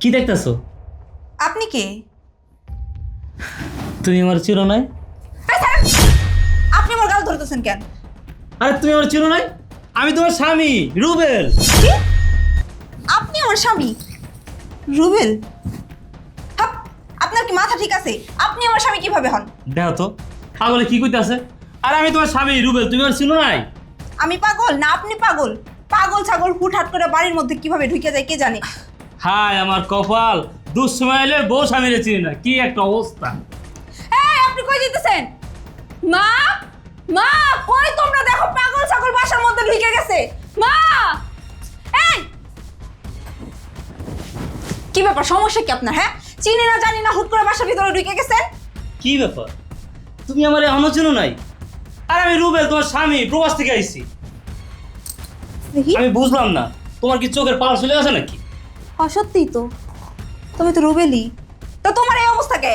কি দেখতেছো? আপনি কে? তুমি আমার চিনো নাই? আপনি আমার গাল ধরতেছেন কেন? আরে তুমি আমার চিনো নাই? আমি তোমার স্বামী রুবেল। কি? আপনি আমার স্বামী রুবেল? হাপ, আপনার কি মাথা ঠিক আছে? আপনি আমার স্বামী কিভাবে হন? দেখো তো পাগলে কি কইতাছে। আরে আমি তোমার স্বামী রুবেল, তুমি আমার চিনো নাই? আমি পাগল না আপনি পাগল? পাগল ছাগল হুটহাট করে বাড়ির মধ্যে কিভাবে ঢুকে যায় কে জানে। হায় আমার কপাল, দুঃসময় এলে বউ স্বামীরে চিনি না, কি একটা অবস্থা। এই আপনি কই যেতেছেন? মা, মা কই তোমরা? দেখো পাগল ছাগল বাসার মধ্যে ঢুকে গেছে। মা, এই কি ব্যাপার? সমস্যা কি আপনার? হ্যাঁ, চিনি না জানি না হুট করে বাসার ভিতরে ঢুকে গেছেন। কি ব্যাপার, তুমি আমার এখনো চিনো নাই? আরে আমি রুবেল, তোমার স্বামী, প্রবাস থেকে আইছি। দেখি আমি বুঝলাম না, তোমার কি চোখের পাওয়ার চলে গেছে নাকি? অসত্যিই তো, তুমি তো রুবেলি। তো তোমার এই অবস্থা কে?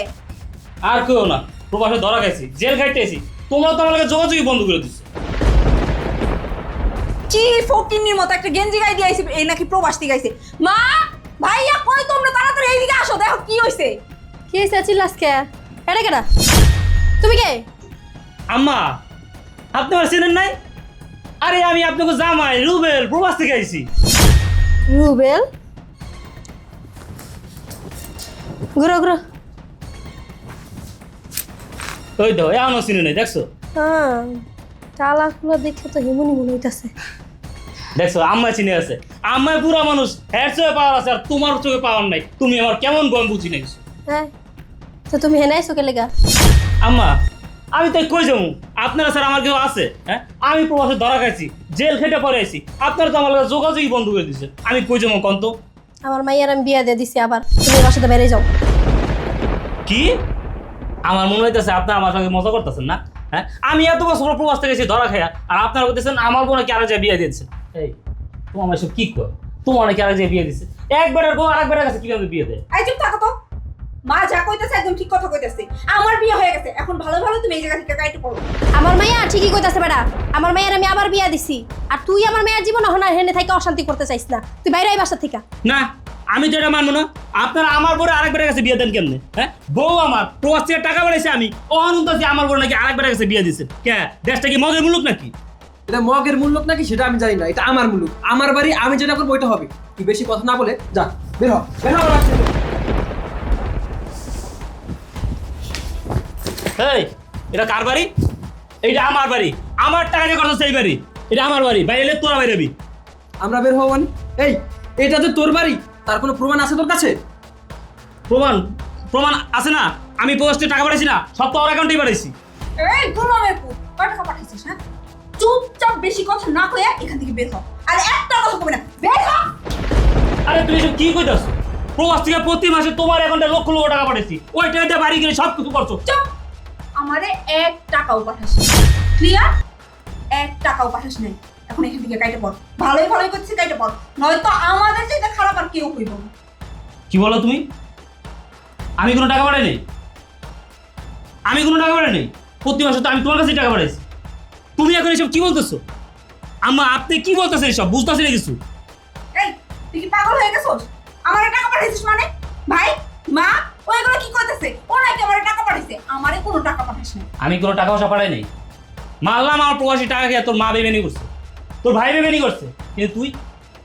আর কেউ না, প্রবাসে ধরা খাইছি, জেল খাইতেছি। তোমরা তো আমার লগে যোগাযোগই বন্ধ করে দিচ্ছ। কি ফকিন্নির মতো একটা গেঞ্জি গায়ে দিয়ে আইছে, এই নাকি প্রবাস থেকে আইছে। মা, ভাইয়া কই তোমরা? তাড়াতাড়ি এইদিকে আসো, দেখো কি হইছে। কি হয়েছে চিল্লাস কে? এটা কেডা? তুমি কে? আম্মা, আপনি আমার চিনেন নাই? আরে আমি আপনাকে জামাই রুবেল, প্রবাস থেকে আইছি। রুবেল? ঘুরো ঘুরো। ওই দেখো এখনো চিনে নাই, দেখছো? হ্যাঁ, চালাগুলো দেখে তো হিমুনি মনে হইতাছে। দেখছো আম্মা চিনে আছে। আম্মায় পুরা মানুষ, হ্যার চোখে পাওয়ার আছে আর তোমার চোখে পাওয়ার নাই। তুমি আমার কেমন গম বুঝি নাইছো? হ্যাঁ, তো তুমি হেনে আইসো কে লেগা? আম্মা, আমি তাই কই যাবো? আপনারা স্যার আমার কেউ আছে? হ্যাঁ, আমি প্রবাসে ধরা খাইছি, জেল খেটে পরে আইছি। আপনারা তো আমার লগে যোগাযোগই বন্ধ করে দিচ্ছে। আমি কই যাবো কন্ত? আমার মাইয়ার আমি বিয়া দিয়ে দিছি, আবার তুমি বাসাতে বেরিয়ে যাও। কি? আমার মনে হইতেছে আপনার আমার সঙ্গে মজা করতেছেন না? হ্যাঁ, আমি এত বছর প্রবাস থেকে এসেছি ধরা খাইয়া, আর আপনারা বলতেছেন আমার বোন নাকি আরেক জায়গায় বিয়ে দিয়েছেন। এই তোমার এসব কি কর? তোমার নাকি আরেক জায়গায় বিয়ে দিচ্ছে। একবারের বউ আরেকবারের কাছে কিভাবে বিয়ে দেয়? এই চুপ থাকো তো। মা যা কইতেছে একদম ঠিক কথা কইতেছে। আমার বিয়ে হয়ে গেছে, এখন ভালো ভালো তুমি এই জায়গা থেকে কাইটে পড়ো। আমার মাইয়া ঠিকই কইতাছে বেটা। আমার মাইয়ার আমি আবার বিয়া দিছি, আর তুই আমার মায়ের জীবন হনা হেনে থেকে অশান্তি করতে চাইছ না। তুই বাইরে আই বাসা থেকে। না, আমি তো এটা মানবো না। আপনারা আমার বড় আরেকবারের কাছে বিয়ে দেন কেমনে? হ্যাঁ, বউ আমার প্রবাস থেকে টাকা বাড়াইছে, আমি অনন্ত আছি, আমার বড় নাকি আরেকবারের কাছে বিয়ে দিচ্ছে। কে? দেশটা কি মগের মুলুক নাকি? এটা মগের মূল্য নাকি সেটা আমি জানি না, এটা আমার মূল্য, আমার বাড়ি, আমি যেটা করবো ওইটা হবে। তুই বেশি কথা না বলে যা, বের হ, বের হ আমার বাড়ি থেকে। এই, এটা কার বাড়ি? এইটা আমার বাড়ি, আমার টাকা দিয়ে করছো সেই বাড়ি। এটা আমার বাড়ি, বাইরে এলে তোরা বাইরে যাবি। আমরা বের হবো মানে? এই, এটা যে তোর বাড়ি, তার কোনো প্রমাণ আছে তোর কাছে? প্রমাণ? প্রমাণ আছে না? আমি পোস্টে টাকা পাঠাইছি না, সব তো ওর অ্যাকাউন্টেই পাঠাইছি। এই গোলামের পুত, কয় টাকা পাঠাইছিস? হ্যাঁ, চুপচাপ বেশি কথা না কইয়া এখান থেকে বের হ। আর একটা কথা কইবে না, বের হ। আরে তুমি এসব কি কইতাছো? প্রবাস থেকে প্রতি মাসে তোমার অ্যাকাউন্টে লক্ষ লক্ষ টাকা পাঠাইছি, ওই টাকাতে বাড়ি কিনে সব কিছু করছো। চুপ। আমারে 1 টাকাও পাঠাস না। ক্লিয়ার? 1 টাকাও পাঠাস নাই। এখন এখান থেকে কাইটে পড়। ভালোই ভালোই করছিস, কাইটে পড়। নয়তো আমাদের চাইতে খারাপ আর কেউ হইব না। কি বলো তুমি? আমি কোনো টাকা পাঠাই নাই, আমি কোনো টাকা পাঠাই নাই। প্রতি মাসে তো আমি তোমার কাছে টাকা পাঠাইছি। তুমি এখন এসব কি বলতেছো? আম্মা আপনি কি বলতেছেন এসব? বুঝতেছি না কিছু। এই, তুই কি পাগল হয়ে গেছিস? আমারে টাকা পাঠাইছিস মানে? ভাই, মা, ওইগুলো কি করতেছে? ও নাকি আমারে টাকা পাঠাইছে? আমারে কোনো টাকা পাঠাস না। আমি কোনো টাকা পয়সা পাঠাই নাই। মারলাম আমার প্রবাসী টাকা খেয়ে তোর মা বেবেনি করছে, তোর ভাই বেবেনি করছে, কিন্তু তুই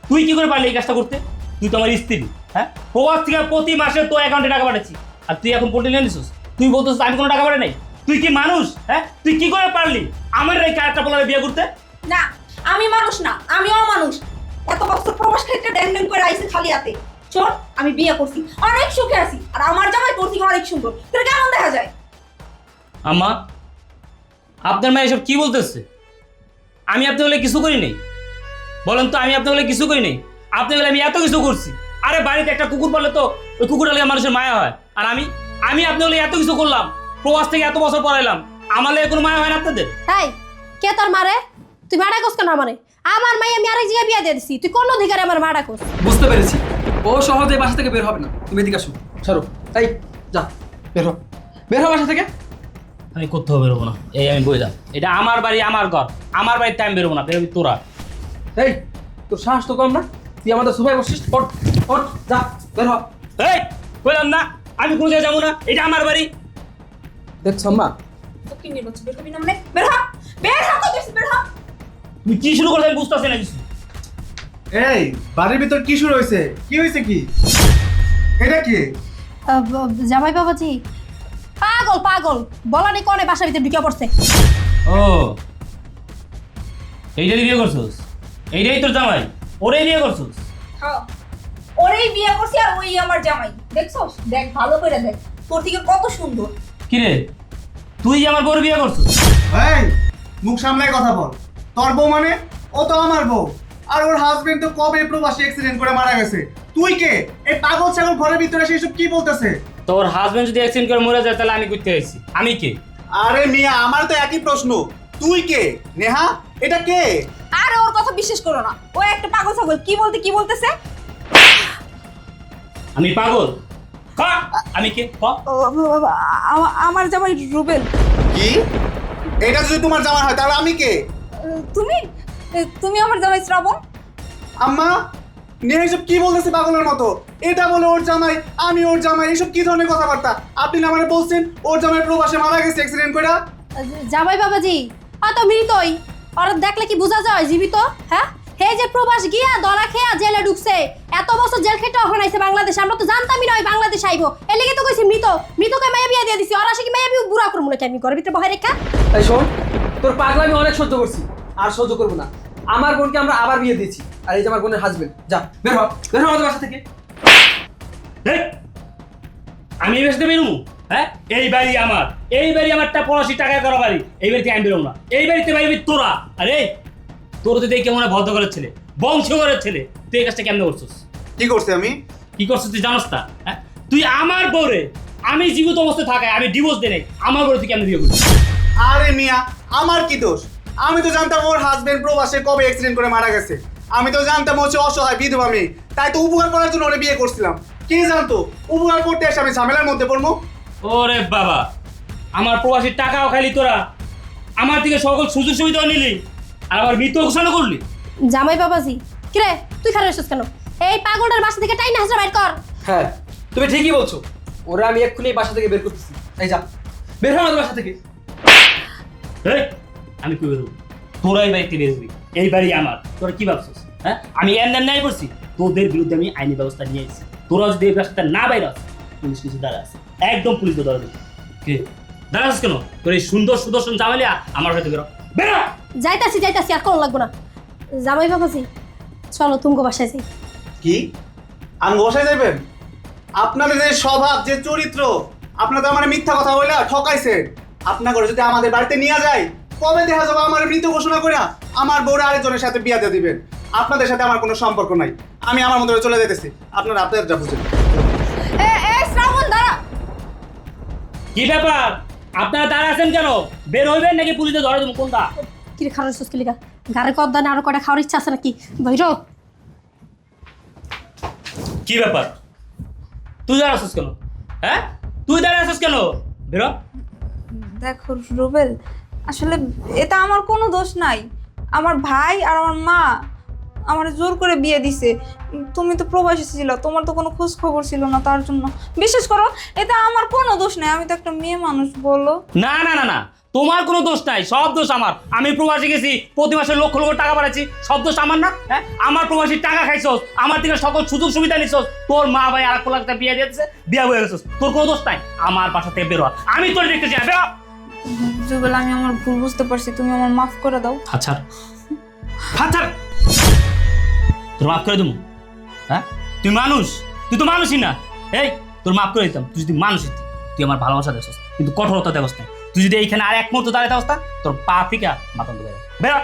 তুই কি করে পারলি এই কাজটা করতে? তুই তো আমার স্ত্রী। হ্যাঁ, প্রবাস থেকে প্রতি মাসে তোর অ্যাকাউন্টে টাকা পাঠাচ্ছি, আর তুই এখন পোর্টে নিয়ে নিছিস। তুই বলতেছিস আমি কোনো টাকা পাঠাই নাই। তুই কি মানুষ? হ্যাঁ, তুই কি করে পারলি আমার এই ক্যারেক্টার বলারে বিয়ে করতে? না, আমি মানুষ না, আমি অমানুষ। এত বছর প্রবাস ক্ষেত্রে ড্যাং ড্যাং করে আইছি খালি হাতে। চল, আমি বিয়ে করছি, অনেক সুখে আছি, আর আমার জামাই করছি অনেক সুন্দর। তোর কেমন দেখা যায়? আম্মা, আপনার মা এসব কি বলতেছে? আমি আপনার বলে কিছু করি নাই। বলেন তো, আমি আপনার বলে কিছু করি নাই? আপনি বলে আমি এত কিছু করছি। আরে বাড়িতে একটা কুকুর পালে তো ওই কুকুরটা লেগে মানুষের মায়া হয়। আর আমি আপনার বলে এত কিছু করলাম, প্রবাস থেকে এত বছর পড়াইলাম, আমার লেগে কোনো মায়া হয় না আপনাদের? তাই কে তোর মারে? তুই মারা কোস কেন আমারে? আমার মাই আমি আরেক জায়গায় বিয়া দিয়ে দিছি, তুই কোন অধিকারে আমার মারা কোস? বুঝতে পেরেছি, ও সহজে বাসা থেকে বের হবে না। তুমি এদিকে আসো, সরো। এই, যা, বের হ, বের হ বাসা থেকে। আমি কোথাও বেরোবো না, এই আমি বললাম। এটা আমার বাড়ি, আমার ঘর, আমার বাড়িতে আমি বেরোবো না, বেরোবি তোরা। এই তোর সাহস তো কম না, তুই আমাদের সোফায় বসছিস, ওঠ ওঠ যা বের হ। এই বললাম না আমি কোনো জায়গায় যাবো না, এটা আমার বাড়ি। দেখছ মা, কি নির্বাচন বের হবি না মানে বের হ, বের হ, কইছিস বের হ। তুমি কি শুরু করলে আমি বুঝতেছি না কিছু। এই বাড়ির ভিতর কি শুরু হয়েছে? কি হয়েছে কি? এটা কি? জামাই বাবাজি পাগল পাগল বলা নেই কনে বাসার ভিতরে ঢুকে পড়ছে। ও এইটাই বিয়ে করছোস? এইটাই তোর জামাই? ওরেই বিয়ে করছোস? হ্যাঁ ওরেই বিয়ে করছি আর ওই আমার জামাই। দেখছস? দেখ ভালো করে দেখ, তোর থেকে কত সুন্দর। কিরে তুই আমার বউর বিয়ে করছোস? এই মুখ সামলায় কথা বল। তোর বউ মানে? ও তো আমার বউ। আর ওর হাজবেন্ড তো কবে প্রবাসী অ্যাক্সিডেন্ট করে মারা গেছে। তুই কে? এই পাগল ছাগল ঘরের ভিতরে এসে এসব কি বলতেছে? তোর হাজবেন্ড যদি অ্যাক্সিডেন্ট করে মরে যায় তাহলে আমি করতে আইছি? আমি কে? আরে মিয়া, আমার তো একই প্রশ্ন। তুই কে? নেহা, এটা কে? আর ওর কথা বিশ্বাস করো না, ও একটা পাগল ছাগল। কি বলতেছে? আমি পাগল? ক আমি কে? ক আমার জামাই রুবেল। কি? এটা যদি তোমার জামাই হয় তাহলে আমি কে? তুমি তুমি আমার জামাই শ্রাবণ। আম্মা, নেহা এসব কি বলতেছে পাগলের মতো? এটা বলে ওর জামাই, আমি ওর জামাই, এসব কি ধরনের কথাবার্তা? আপনি না মানে বলছেন ওর জামাই প্রবাসে মারা গেছে অ্যাক্সিডেন্ট করে? জামাই বাবাজি অত মৃতই, আর দেখলে কি বোঝা যায় জীবিত? হ্যাঁ হে যে প্রবাস গিয়া ধরা খেয়া জেলে ঢুকছে, এত বছর জেল খেটে অহনাইছে বাংলাদেশে, আমরা তো জানতামই নয় বাংলাদেশ আইবো। এর লেগে তো কইছি মৃত, মৃতকে মায়া বিয়া দিয়ে দিছি। ওরা সে কি মায়া বিয়া বুড়া করবো নাকি আমি ঘরের ভিতরে বহাই রেখা? এই শোন, তোর পাগলা আমি অনেক সহ্য করছি, আর সহ্য করবো না। আমার বোনকে আমরা আবার বিয়ে দিয়েছি, আর এই যে আমার বোনের হাজবেন্ড। যা বের হ, বের হ আমাদের বাসা থেকে। এই, আমি এই বাসাতে বেরোবো? হ্যাঁ এই বাড়ি আমার, এই বাড়ি আমারটা 85 টাকা করা বাড়ি। এই বাড়িতে আমি বেরোবো না। এই বাড়িতে বাইরে তোরা। আরে তোর তো দেখে মনে হয় ভদ্র ঘরের ছেলে, বংশ ঘরের ছেলে। তুই এই কাজটা কেমনে করছিস? কি করছি আমি? কি করছিস তুই জানোস না? হ্যাঁ তুই আমার বউরে, আমি জীবিত অবস্থায় থাকায় আমি ডিভোর্স দেই নাই, আমার বউরে তুই কেমনে বিয়ে করছিস? আরে মিয়া, আমার কি দোষ? আমি তো জানতাম ওর হাজবেন্ড প্রবাসে কবে অ্যাক্সিডেন্ট করে মারা গেছে। আমি তো জানতাম হচ্ছে অসহায় বিধবা মেয়ে, তাই তো উপকার করার জন্য ওরে বিয়ে করছিলাম। কে জানতো উপকার করতে এসে আমি ঝামেলার মধ্যে পড়বো? ওরে বাবা, আমার প্রবাসীর টাকাও খাইলি তোরা, আমার থেকে সকল সুযোগ সুবিধাও নিলি, আর আবার মৃত্যু ঘোষণা করলি। জামাই বাবাজি কিরে তুই খারাপ এসেছিস কেন? এই পাগলটার বাসা থেকে টাইনা হাজরা বাইর কর। হ্যাঁ তুমি ঠিকই বলছো, ওরা আমি এক্ষুনি এই বাসা থেকে বের করতেছি। এই যা বের হ আমাদের বাসা থেকে। এই, আমি কই বেরোবো? তোরা এই বাড়িতে বেরোবি, এই বাড়ি আমার। তোরা কি ভাবছিস? হ্যাঁ আমি এর ন্যায় করছি? তোদের বিরুদ্ধে আমি আইনি ব্যবস্থা নিয়ে এসেছি। তোরা যদি এই রাস্তাটা না বাইরে আসে, পুলিশ কিছু দাঁড়া আছে, একদম পুলিশ তো দাঁড়াবে। কে দাঁড়াস কেন? তোর এই সুন্দর সুদর্শন জামাইলিয়া আমার সাথে বেরো, বেরো। যাইতাছি আর কোন লাগবো না। জামাই বাবাজি চলো তুমি বাসায় যাই। কি আমি বসায় যাবেন? আপনাদের যে স্বভাব, যে চরিত্র, আপনাদের আমার মিথ্যা কথা বলে ঠকাইছেন। আপনার ঘরে যদি আমাদের বাড়িতে নিয়ে যায়, কবে দেখা যাবে আমার মৃত ঘোষণা করে আমার বউরা আরেকজনের সাথে বিয়ে দিয়ে দিবেন। আপনাদের সাথে আমার কোনো সম্পর্ক নাই, আমি আমার মতো চলে যেতেছি। আপনারা আপনাদের বুঝেন। শ্রাবণ দাঁড়া। কি ব্যাপার? আপনারা দাঁড়া আছেন কেন? বের হইবেন নাকি পুলিশে ধরে দেবো? কোনটা? কিরে খারাপ এসেছিস কিলিকা? গাড়ি কদ্দানে আরো কটা খাওয়ার ইচ্ছা আছে নাকি? বৈর কি ব্যাপার? তুই দাঁড়া আছিস কেন? হ্যাঁ তুই দাঁড়া আছিস কেন? বেরো। দেখো রুবেল, আসলে এটা আমার কোনো দোষ নাই। আমার ভাই আর আমার মা আমার জোর করে বিয়ে দিছে। তুমি তো প্রবাসী ছিল, তোমার তো কোনো খোঁজ খবর ছিল না, তার জন্য। বিশ্বাস করো, এটা আমার কোনো দোষ নাই। আমি তো একটা মেয়ে মানুষ, বলো। না না না না, তোমার কোনো দোষ নাই, সব দোষ আমার। আমি প্রবাসী গেছি, প্রতি মাসে লক্ষ লক্ষ টাকা পাঠাচ্ছি, সব দোষ আমার না? হ্যাঁ আমার প্রবাসীর টাকা খাইছস, আমার থেকে সকল সুযোগ সুবিধা নিছস। তোর মা ভাই আর একটা বিয়ে দিয়েছে, বিয়ে হয়ে গেছস, তোর কোনো দোষ নাই। আমার বাসা থেকে বেরো, আমি তোর দেখতে চাই। বেরো। রুবেল, আমি আমার ভুল বুঝতে পারছি, তুমি আমার মাফ করে দাও। আচ্ছা আচ্ছা, তোর মাফ করে দেবো? হ্যাঁ তুই মানুষ? তুই তো মানুষই না। এই তোর মাফ করে দিতাম তুই যদি মানুষ হতি। তুই আমার ভালোবাসা দেখছস, কিন্তু কঠোরতা দেখছ না। তুই যদি এইখানে আর এক মুহূর্ত দাঁড়াতে অবস্থা, তোর পা থেকে মাথা বেরো। বেরো।